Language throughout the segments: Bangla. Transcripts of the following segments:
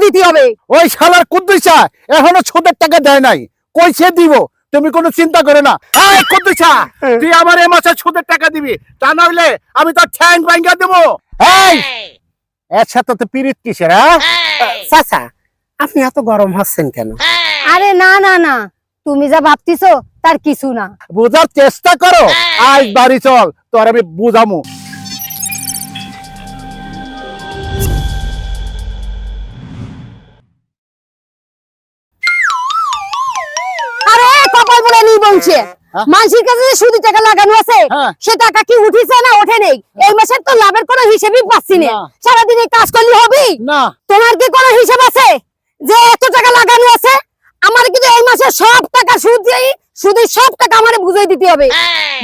দিতে হবে। ওই শালার কুদ্দুসা এখনো সুদের টাকা দেয় নাই, কইছে দিব, তুমি কোনো চিন্তা করে না। এই কুদ্দুসা, তুই আমার এই মাসে সুদের টাকা দিবি, তা না হলে আমি তো ঠ্যাং ভাঙ্গা দেবো। এই এর সাথে তো পিরিত কিসের? চাচা আপনি এত গরম হচ্ছেন কেন? আরে না না না, তুমি যা ভাবতিছো তার কিছু না। বুঝার চেষ্টা করো, আজ বাড়ি চল, তোর আমি বুঝামু। আরে কপাল বলে নি বলছে, মানুষের কাছে যে সুদের টাকা লাগানো আছে সে টাকা কি উঠিছে না ওঠে নেই? এই মাসের তো লাভের কোনো হিসেবই পাচ্ছি না। সারাদিন এই কাজ করলে হবে না? তোমার কি কোনো হিসাব আছে যে এত টাকা লাগানো আছে? আমার কিন্তু এই মাসে সব টাকা সুদ দেই, সুদের সব টাকা আমারে বুঝাই দিতে হবে।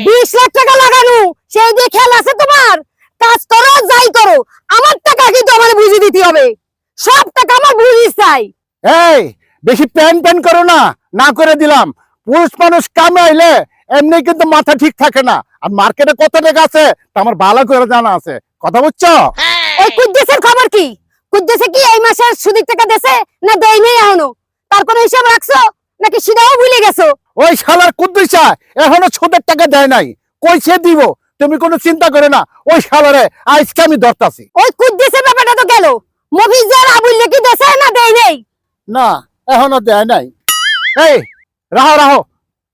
20 লাখ টাকা লাগানো, সেই দিয়ে খেয়াল আছে তোমার? কাজ করো যাই করো, আমার টাকা কিন্তু আমারে বুঝিয়ে দিতে হবে। সব টাকা আমার বুঝিয়ে চাই। এই বেশি প্যান প্যান করো না, না করে দিলাম। পুরুষ মানুষ কামাইলে এমনি কিন্তু মাথা ঠিক থাকে না, আর মার্কেটে কত টাকা আছে তা আমার ভালো করে জানা আছে, কথা বুঝছো? ওই কুদ্দেশের খবর কি? কুদ্দেশে কি এই মাসে সুদের টাকা দেছে না দেয় নাই এখনো? তার কোনো হিসাব রাখছো নাকি সেটাও ভুলে গেছো? ওই শালার কুদ্দুসা এখনো সুদের টাকা দেয় নাই, কইছে দিব, তুমি কোনো চিন্তা করে না। ওই শালারে আজকে আমি ধরতাছি। ওই কুদ্দেশের ব্যাপারটা তো গেল, মফিজার আবুল্লে কি দেছে না দেয় নাই? না এখনো দেয় নাই। এই রাহো রাহো,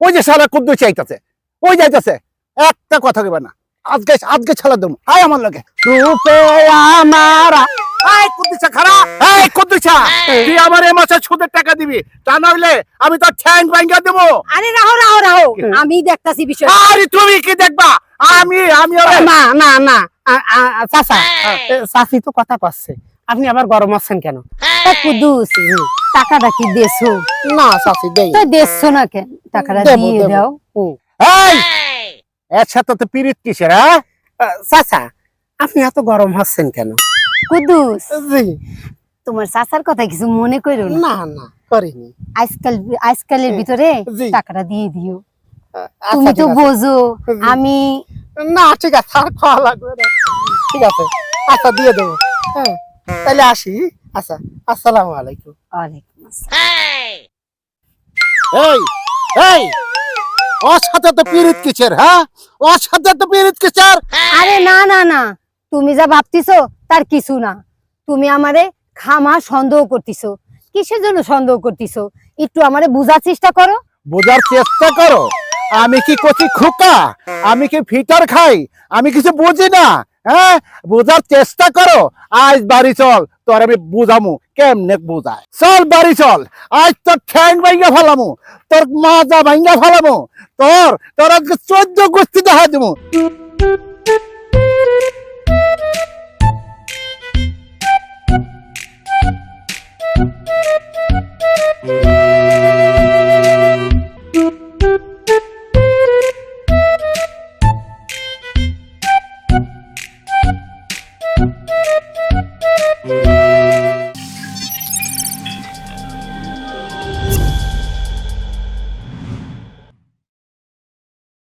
ওই যে শালা কুদ্দুসা আইতাছে, ওই যাইতাছে, একটা কথা কইবা না। আজকে আজকে ছালা দেবো, আয় আমার লগে। রূপে আমার এই কুদ্দুসা খারাপ। এই কুদ্দুসা, তুই আমার এই মাসে সুদের টাকা দিবি, তা না হলে আমি তো ঠ্যাং ভাঙ্গা দেবো। আরে রাহো রাহো রাহো, আমি দেখতাছি বিষয়। আরে তুমি কি দেখবা? আমি না না না চাচা, চাচি তো কথা কচ্ছে, আপনি আবার গরম হচ্ছেন কেন? কুদ্দুস টাকাটা কি দেছো? না চাচি দেই। তো দেছো না কেন? টাকাটা দিয়ে দাও। এই এর সাথে তো পিরিত কিসের? চাচা আপনি এত গরম হচ্ছেন কেন? কুদ্দুস জি তোমার চাচার কথা কিছু মনে করো না। না না করিনি। আজকালের ভিতরে জি। টাকাটা দিয়ে দিও। আচ্ছা, তুমি তো ঠিক আছে। বোঝো জি। আমি না ঠিক আছে, আর খাওয়া লাগবে না। ঠিক আছে, আচ্ছা দিয়ে দেবো। হ্যাঁ তাহলে আসি। আচ্ছা, আসসালামু আলাইকুম। ওয়ালাইকুম আসসালাম। এই এই ওর সাথে তো পিরিত কিসের? ওর সাথে তো পিরিত কিসের? আরে না না না, তুমি যা ভাবতিছো তার কিছু না। তুমি আমারে খামা সন্দেহ করতিছো। কিসের জন্য সন্দেহ করতিছো? একটু আমারে বুঝার চেষ্টা করো। বোঝার চেষ্টা করো। আমি কি কচি খোকা? আমি কি ফিটার খাই? আমি কিছু বুঝি না। বোঝার চেষ্টা করো। আজ বাড়ি চল, তোর আমি বুঝামু কেমনে বুঝায়। চল বাড়ি চল, আজ তোর ঠ্যাং ভাঙ্গা ফেলামু, তোর মাজা ভাঙ্গা ফেলামু, তোর আজকে 14 গোষ্ঠী দেখা দেবো।